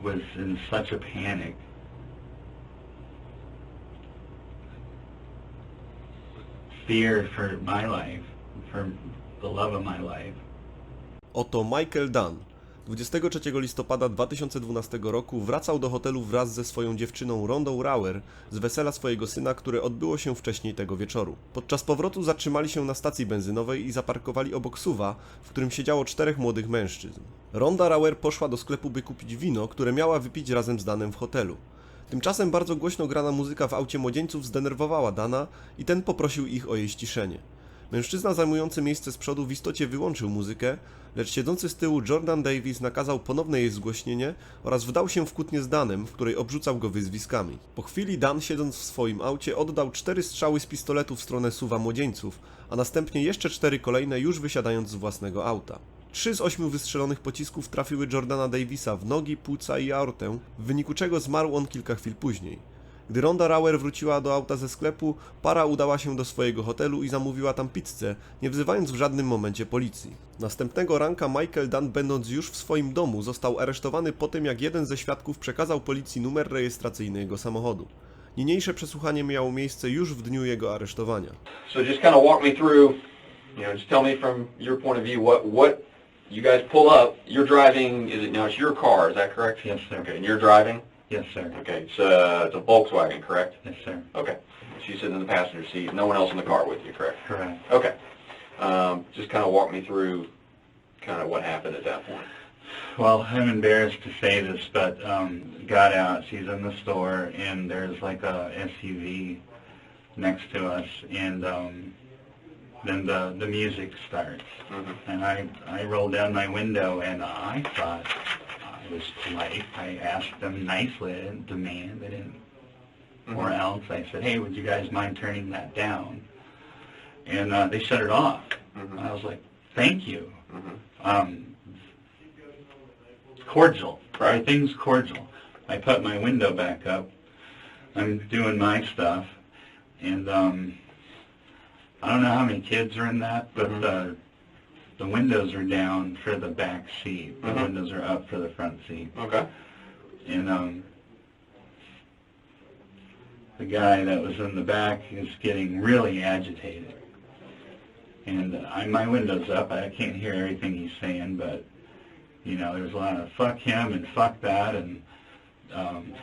was in such a panic. Fear for my life, for the love of my life. Oto Michael Dunn. 23 listopada 2012 roku wracał do hotelu wraz ze swoją dziewczyną Rondą Rauer z wesela swojego syna, które odbyło się wcześniej tego wieczoru. Podczas powrotu zatrzymali się na stacji benzynowej i zaparkowali obok SUV-a, w którym siedziało 4 młodych mężczyzn. Ronda Rauer poszła do sklepu, by kupić wino, które miała wypić razem z Dunnem w hotelu. Tymczasem bardzo głośno grana muzyka w aucie młodzieńców zdenerwowała Dunna i ten poprosił ich o jej ściszenie. Mężczyzna zajmujący miejsce z przodu w istocie wyłączył muzykę, lecz siedzący z tyłu Jordana Davis nakazał ponowne jej zgłośnienie oraz wdał się w kłótnię z Dunnem, w której obrzucał go wyzwiskami. Po chwili Dunn, siedząc w swoim aucie, oddał 4 strzały z pistoletu w stronę SUV-a młodzieńców, a następnie jeszcze 4 kolejne już wysiadając z własnego auta. 3 z 8 wystrzelonych pocisków trafiły Jordana Davisa w nogi, płuca i aortę, w wyniku czego zmarł on kilka chwil później. Gdy Ronda Rauer wróciła do auta ze sklepu, para udała się do swojego hotelu i zamówiła tam pizzę, nie wzywając w żadnym momencie policji. Następnego ranka Michael Dunn, będąc już w swoim domu, został aresztowany po tym, jak jeden ze świadków przekazał policji numer rejestracyjny jego samochodu. Niniejsze przesłuchanie miało miejsce już w dniu jego aresztowania. So just kind of walk me through, just tell me from your point of view what you guys pull up. You're driving, it's your car, is that correct? Yes, sir. Okay, and you're driving? Yes, sir. Okay, it's a Volkswagen, correct? Yes, sir. Okay. So you sit in the passenger seat, no one else in the car with you, correct? Correct. Okay. Just kind of walk me through kind of what happened at that point. Well, I'm embarrassed to say this, but got out. She's in the store, and there's like a SUV next to us, and then the music starts, and I roll down my window, and I thought I was polite. I asked them nicely. I didn't demand. I didn't, or else I said, "Hey, would you guys mind turning that down?" And they shut it off. I was like, "Thank you." Cordial. Right. Everything's cordial. I put my window back up. I'm doing my stuff, and I don't know how many kids are in that, but the windows are down for the back seat. The windows are up for the front seat. Okay. And the guy that was in the back is getting really agitated. And my window's up. I can't hear everything he's saying, but, there's a lot of fuck him and fuck that and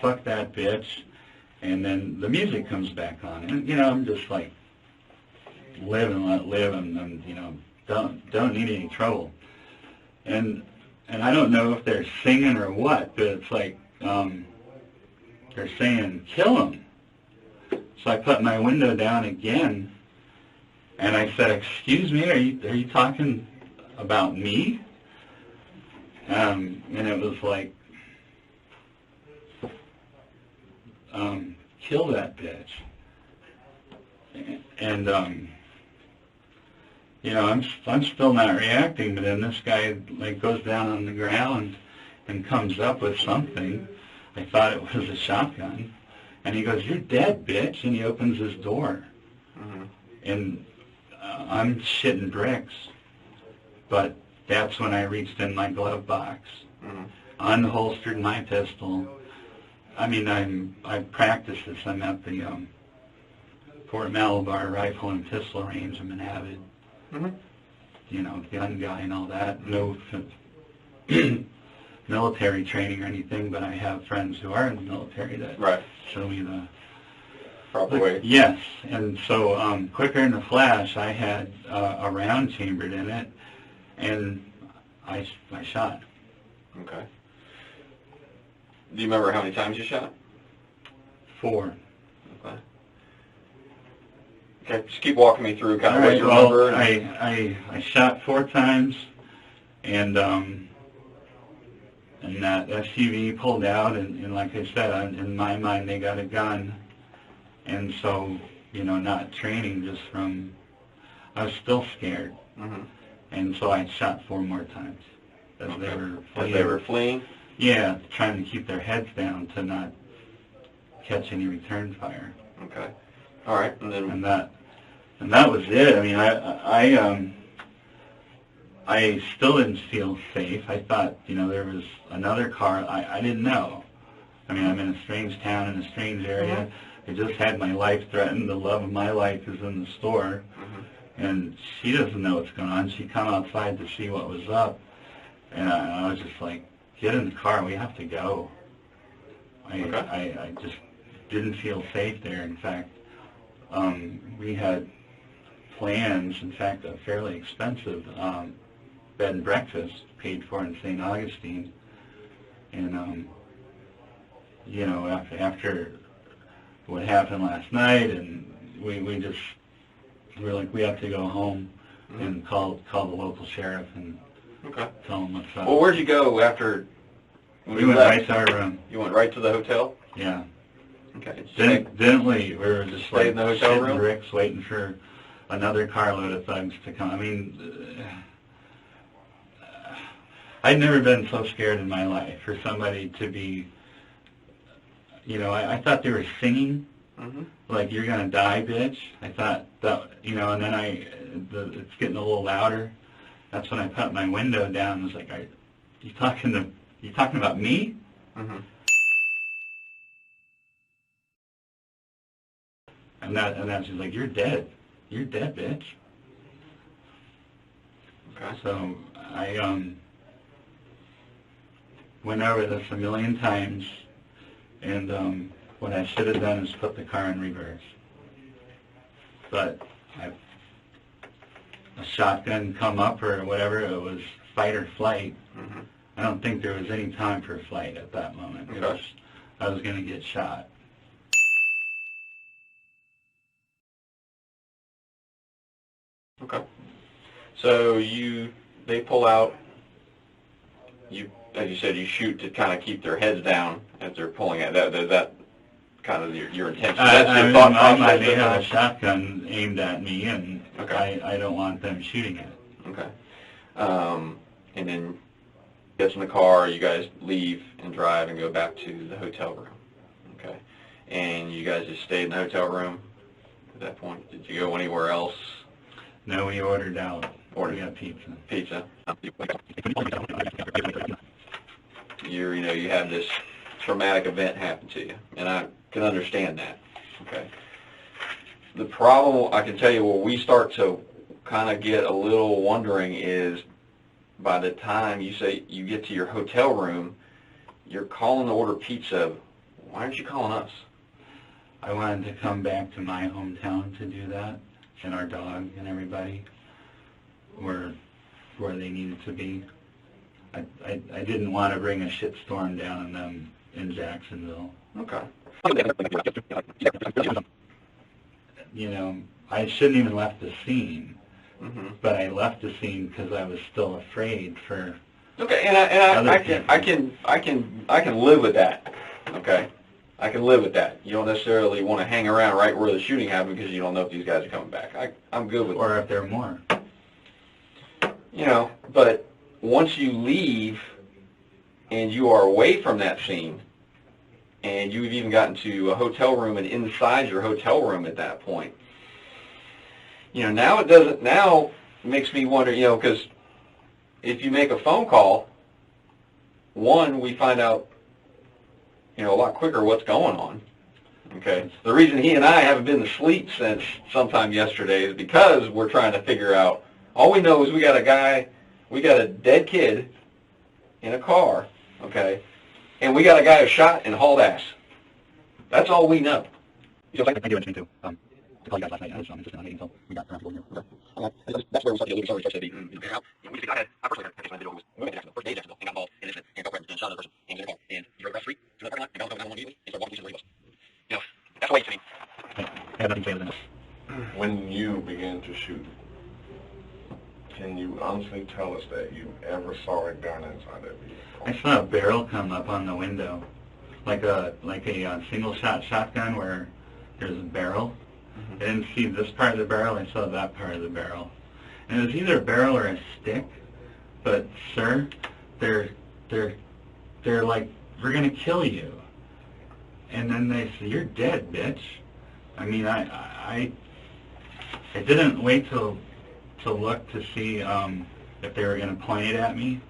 fuck that bitch. And then the music comes back on. And, I'm just like, live and let live, and don't need any trouble. And I don't know if they're singing or what, but it's like they're saying, "Kill him." So I put my window down again, and I said, "Excuse me, are you talking about me?" And it was like, "Kill that bitch." And I'm still not reacting, but then this guy goes down on the ground and comes up with something. I thought it was a shotgun, and he goes, "You're dead, bitch!" And he opens his door, and I'm shitting bricks. But that's when I reached in my glove box, unholstered my pistol. I mean, I practiced this. I'm at the Fort Malabar Rifle and Pistol Range. I'm an avid, gun guy and all that. No military training or anything, but I have friends who are in the military that show me the proper way. Yes, and so quicker in the flash, I had a round chambered in it, and I shot. Okay. Do you remember how many times you shot? 4. Okay. Okay, just keep walking me through kind of what you remember. Well, I shot 4 times, and that SUV pulled out, and like I said, in my mind, they got a gun, and so, not training, just from, I was still scared, and so I shot 4 more times as they were fleeing. As they were fleeing? Yeah, trying to keep their heads down to not catch any return fire. Okay. All right, and then... And that was it. I mean, I still didn't feel safe. I thought, you know, there was another car. I didn't know. I mean, I'm in a strange town, in a strange area. I just had my life threatened. The love of my life is in the store. And she doesn't know what's going on. She come outside to see what was up. And I was just like, get in the car. We have to go. I just didn't feel safe there. In fact, we had plans, in fact, a fairly expensive bed and breakfast paid for in St. Augustine. And, you know, after what happened last night, and we were like, we have to go home and call the local sheriff and tell him what's up. Well, where'd you go after we went right to our room. You went right to the hotel? Yeah. Okay. Didn't leave. We were just like in the hotel room? bricks waiting for another carload of thugs to come. I mean, I'd never been so scared in my life for somebody to be, you know, I thought they were singing, like, you're going to die, bitch. I thought that, you know, and then it's getting a little louder. That's when I put my window down and was like, you talking about me? And that she's like, you're dead. You're dead, bitch. Okay. So I went over this a million times, and what I should have done is put the car in reverse. But a shotgun come up or whatever, it was fight or flight. I don't think there was any time for flight at that moment. I was going to get shot. Okay. So they pull out. As you said, you shoot to kind of keep their heads down as they're pulling out. That kind of your intention. That's your thought process. They have a shotgun aimed at me, and I don't want them shooting it. Okay. And then gets in the car. You guys leave and drive and go back to the hotel room. Okay. And you guys just stayed in the hotel room at that point. Did you go anywhere else? No, we ordered out. We got pizza. Pizza. You had this traumatic event happen to you, and I can understand that. Okay. The problem, I can tell you, where we start to kind of get a little wondering is by the time you say you get to your hotel room, you're calling to order pizza. Why aren't you calling us? I wanted to come back to my hometown to do that, and our dog and everybody were where they needed to be. I didn't want to bring a shitstorm down on them in Jacksonville. Okay. You know, I shouldn't even left the scene, but I left the scene because I was still afraid for. Okay, and I can live with that. Okay, I can live with that. You don't necessarily want to hang around right where the shooting happened because you don't know if these guys are coming back. I'm good with that. Or if there are more. You know, but once you leave and you are away from that scene, and you've even gotten to a hotel room and inside your hotel room at that point, you know, now it makes me wonder, you know, because if you make a phone call, one, we find out, you know, a lot quicker what's going on. Okay. The reason he and I haven't been to sleep since sometime yesterday is because we're trying to figure out. All we know is we got a dead kid in a car, okay, and we got a guy who shot and hauled ass. That's all we know. Just like I do mention too. To call you guys last night, I was insistent on waiting until we got around to here. That's where we started to get a little sorry. I personally had my video was moving to Jacksonville, first day in Jacksonville, and got involved in this and girlfriend and shot another person, and was in a car, and he rode across the street to the parking lot, and got on 911 immediately, and started walking to where he was. You know, that's the way to me. I have nothing to say other than that. When you began to shoot, can you honestly tell us that you ever saw a gun inside that vehicle? I saw a barrel come up on the window, like a single shot shotgun where there's a barrel. I didn't see this part of the barrel. I saw that part of the barrel, and it was either a barrel or a stick. But sir, they're like, we're gonna kill you. And then they say, you're dead, bitch. I mean, I didn't wait to look to see if they were going to point it at me.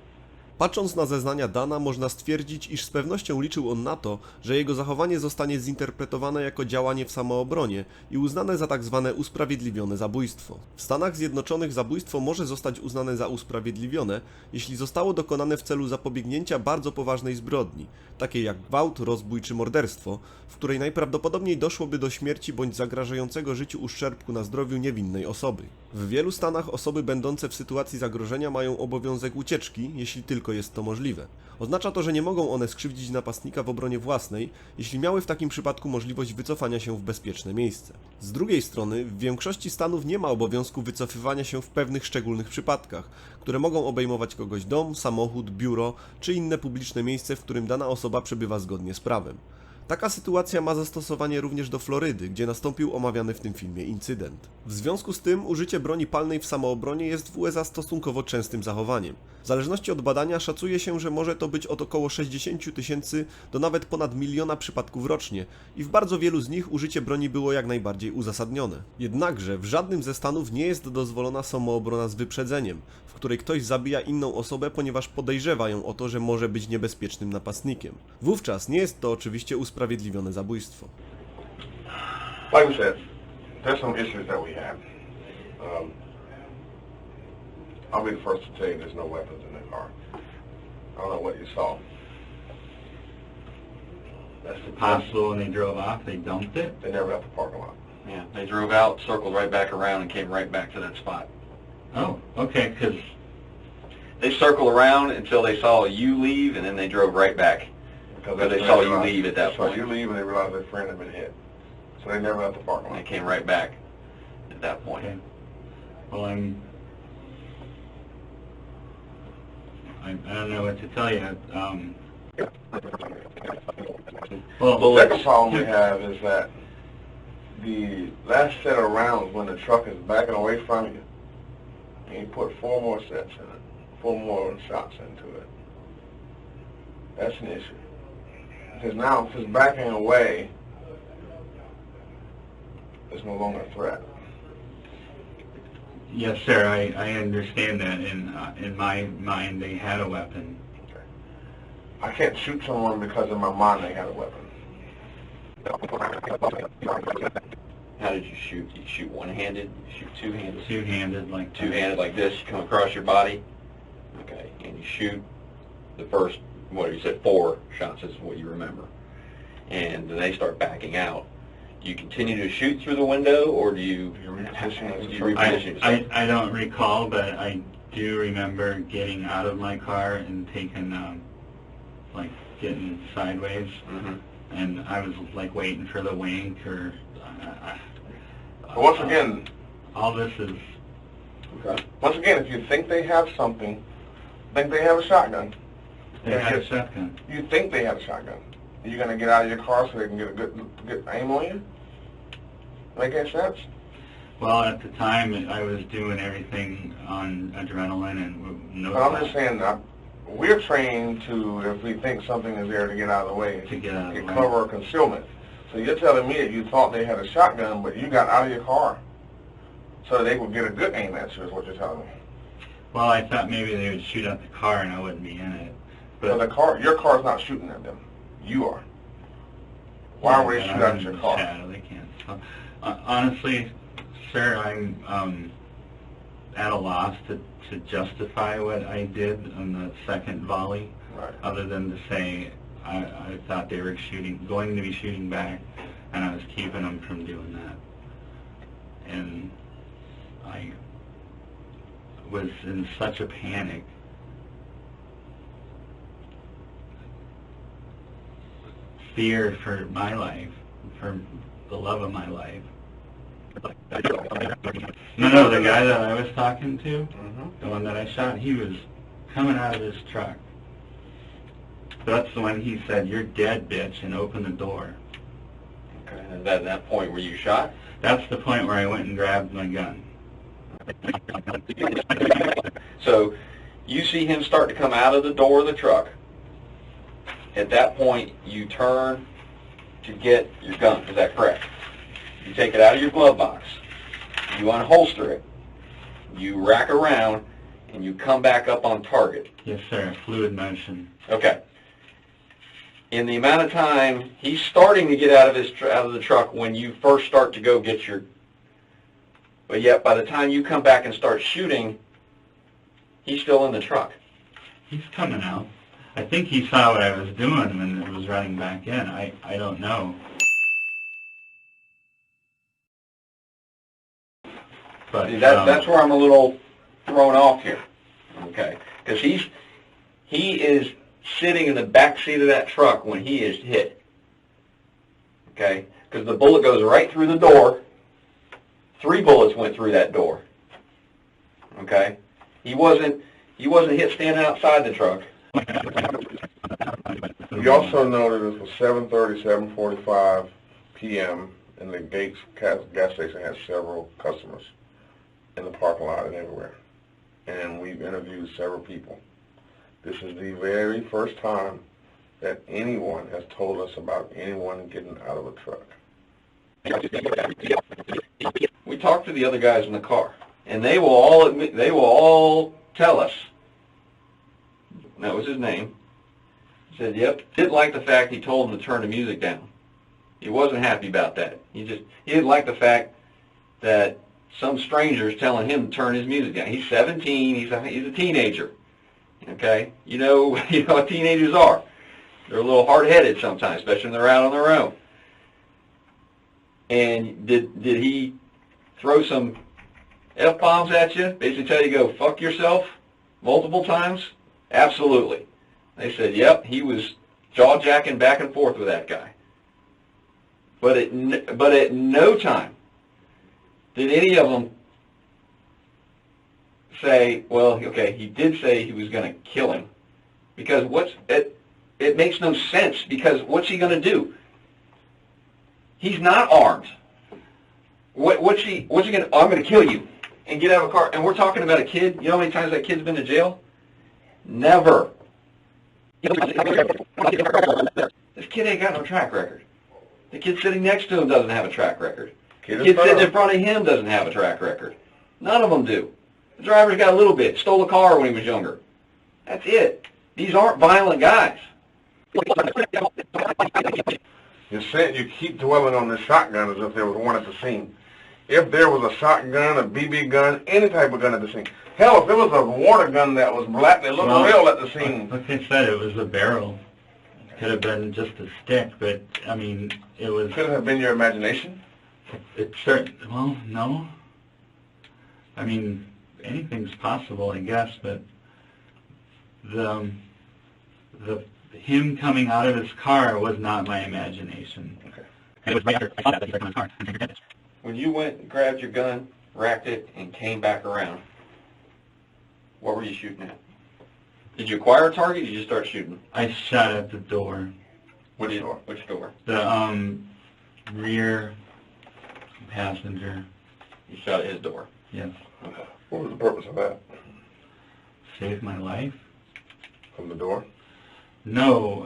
Patrząc na zeznania Dunna, można stwierdzić, iż z pewnością liczył on na to, że jego zachowanie zostanie zinterpretowane jako działanie w samoobronie i uznane za tak zwane usprawiedliwione zabójstwo. W Stanach Zjednoczonych zabójstwo może zostać uznane za usprawiedliwione, jeśli zostało dokonane w celu zapobiegnięcia bardzo poważnej zbrodni, takiej jak gwałt, rozbój czy morderstwo, w której najprawdopodobniej doszłoby do śmierci bądź zagrażającego życiu uszczerbku na zdrowiu niewinnej osoby. W wielu stanach osoby będące w sytuacji zagrożenia mają obowiązek ucieczki, jeśli tylko jest to możliwe. Oznacza to, że nie mogą one skrzywdzić napastnika w obronie własnej, jeśli miały w takim przypadku możliwość wycofania się w bezpieczne miejsce. Z drugiej strony, w większości stanów nie ma obowiązku wycofywania się w pewnych szczególnych przypadkach, które mogą obejmować kogoś dom, samochód, biuro czy inne publiczne miejsce, w którym dana osoba przebywa zgodnie z prawem. Taka sytuacja ma zastosowanie również do Florydy, gdzie nastąpił omawiany w tym filmie incydent. W związku z tym użycie broni palnej w samoobronie jest w USA stosunkowo częstym zachowaniem. W zależności od badania szacuje się, że może to być od około 60 000 do nawet ponad 1 000 000 przypadków rocznie i w bardzo wielu z nich użycie broni było jak najbardziej uzasadnione. Jednakże w żadnym ze stanów nie jest dozwolona samoobrona z wyprzedzeniem, w której ktoś zabija inną osobę, ponieważ podejrzewa ją o to, że może być niebezpiecznym napastnikiem. Wówczas nie jest to oczywiście usprawiedliwione zabójstwo. Like we said, there's some issues that we have. I'll be the first to tell you there's no weapons in the car. I don't know what you saw. That's possible. When they drove off, they dumped it. They never left the parking lot. Yeah, they drove out, circled right back around, and came right back to that spot. Oh, okay, because They circled around until they saw you leave, and then they drove right back. Because they saw you leave at that They saw point. you leave and they realized their friend had been hit. So they never left the parking And they lot. came right back at that point. okay. Well, I don't know what to tell you. The second problem we have is that the last set of rounds when the truck is backing away from you, and you put 4 more sets in it, 4 more shots into it. That's an issue. Because now if it's backing away, it's no longer a threat. Yes, sir. I understand that. In my mind, they had a weapon. I can't shoot someone because in my mind they had a weapon. How did you shoot? Did you shoot one-handed? Did you shoot two-handed? Two-handed, like Two-handed like this, you come across your body? Okay, and you shoot the first, what you said, 4 shots is what you remember. And then they start backing out. Do you continue to shoot through the window, or do you reposition? I don't recall, but I do remember getting out of my car and taking, like, getting sideways. Mm-hmm. And I was, like, waiting for the wink or... But once again, all this is... Okay. once again, if you think they have something, think they have a shotgun. They had a shotgun. You think they have a shotgun. You're going to get out of your car so they can get a good aim on you? Make any sense? Well, at the time, I was doing everything on adrenaline and no... But I'm just saying, we're trained to, if we think something is there, to get out of the way. To get out of the way. Cover or concealment. So you're telling me that you thought they had a shotgun, but you got out of your car so they would get a good aim at you, is what you're telling me. Well, I thought maybe they would shoot at the car and I wouldn't be in it. But the car, your car's not shooting at them. You are. Why would they shoot at your car? Shadow, they can't. So, honestly, sir, I'm at a loss to justify what I did on the second volley, Right. other than to say I thought they were going to be shooting back, and I was keeping them from doing that. And I was in such a panic. Fear for my life, for the love of my life. No, the guy that I was talking to, the one that I shot, he was coming out of his truck. That's when he said, "You're dead, bitch," and opened the door. Okay. Is that that point where you shot? That's the point where I went and grabbed my gun. So you see him start to come out of the door of the truck. At that point, you turn to get your gun. Is that correct? You take it out of your glove box. You unholster it. You rack around, and you come back up on target. Yes, sir. Fluid motion. Okay. In the amount of time, he's starting to get out of the truck when you first start to go get your... But yet, by the time you come back and start shooting, he's still in the truck. He's coming out. I think he saw what I was doing when it was running back in. I don't know. But See, that's where I'm a little thrown off here. Okay. Because he is sitting in the back seat of that truck when he is hit. Okay? Because the bullet goes right through the door. 3 bullets went through that door. Okay? He wasn't hit standing outside the truck. We also know that it was 7:30, 7:45 p.m. and the Gates gas station had several customers in the parking lot and everywhere. And we've interviewed several people. This is the very first time that anyone has told us about anyone getting out of a truck. We talked to the other guys in the car, and they will all admit, they will all tell us. That was his name. He said, "Yep, didn't like the fact he told him to turn the music down. He wasn't happy about that. He didn't like the fact that some stranger's telling him to turn his music down. He's 17. He's a teenager. Okay, you know what teenagers are. They're a little hard-headed sometimes, especially when they're out on their own. And did he throw some F-bombs at you? Basically tell you to go fuck yourself multiple times? Absolutely. They said, yep, he was jaw-jacking back and forth with that guy. But at no time did any of them say, well, okay, he did say he was going to kill him. Because it makes no sense, because what's he going to do? He's not armed. What's he going to, I'm going to kill you and get out of a car. And we're talking about a kid. You know how many times that kid's been to jail? Never. This kid ain't got no track record. The kid sitting next to him doesn't have a track record. The kid sitting in front of him doesn't have a track record. None of them do. The driver's got a little bit. Stole a car when he was younger. That's it. These aren't violent guys. You keep dwelling on the shotgun as if there was one at the scene. If there was a shotgun, a BB gun, any type of gun at the scene. Hell, if it was a water gun that was black, that looked real at the scene. Like I said, it was a barrel. It could have been just a stick, but, I mean, it was... Could it have been your imagination? Well, no. I mean, anything's possible, I guess, but him coming out of his car was not my imagination. Okay. And it was right after I saw that he got in his car and figured it. When you went and grabbed your gun, racked it, and came back around, what were you shooting at? Did you acquire a target or did you start shooting? I shot at the door. Which door? Which door? The rear passenger. You shot at his door? Yes. Okay. What was the purpose of that? Saved my life? From the door? No,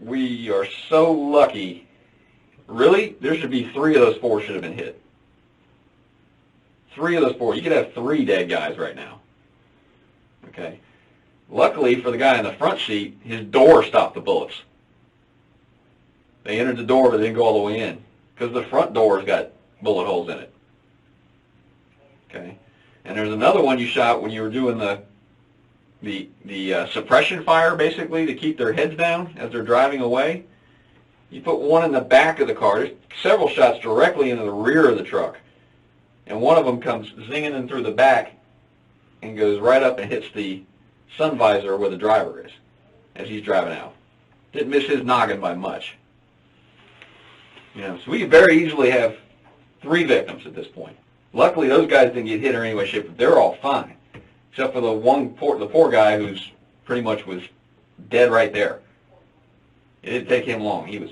We are so lucky. Really? There should be 3 of those 4 should have been hit. 3 of those 4. You could have 3 dead guys right now. Okay. Luckily for the guy in the front seat, his door stopped the bullets. They entered the door but they didn't go all the way in, because the front door's got bullet holes in it. Okay. And there's another one you shot when you were doing the suppression fire, basically, to keep their heads down as they're driving away. You put one in the back of the car. There's several shots directly into the rear of the truck. And one of them comes zinging in through the back and goes right up and hits the sun visor where the driver is as he's driving out. Didn't miss his noggin by much. You know, so we could very easily have 3 victims at this point. Luckily, those guys didn't get hit or any way, shape, but they're all fine, except for the poor guy who's pretty much was dead right there. It didn't take him long; he was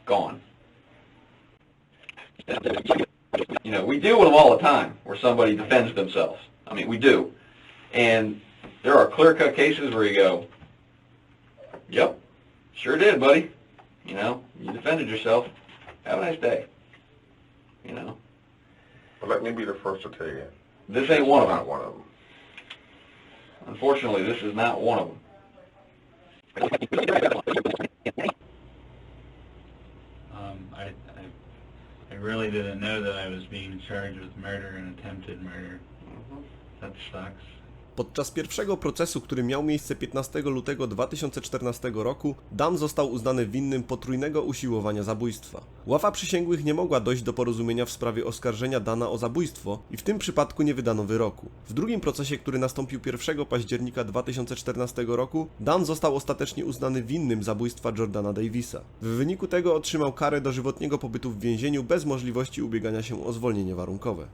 gone. You know, we deal with them all the time where somebody defends themselves. I mean, we do, and there are clear-cut cases where you go, "Yep, sure did, buddy. You know, you defended yourself. Have a nice day." You know. But let me be the first to tell you. This ain't one of them. Not one of them. Unfortunately, this is not one of them. I really didn't know that I was being charged with murder and attempted murder. That sucks. Podczas pierwszego procesu, który miał miejsce 15 lutego 2014 roku, Dunn został uznany winnym potrójnego usiłowania zabójstwa. Ława przysięgłych nie mogła dojść do porozumienia w sprawie oskarżenia Dunna o zabójstwo i w tym przypadku nie wydano wyroku. W drugim procesie, który nastąpił 1 października 2014 roku, Dunn został ostatecznie uznany winnym zabójstwa Jordana Davisa. W wyniku tego otrzymał karę dożywotniego pobytu w więzieniu bez możliwości ubiegania się o zwolnienie warunkowe.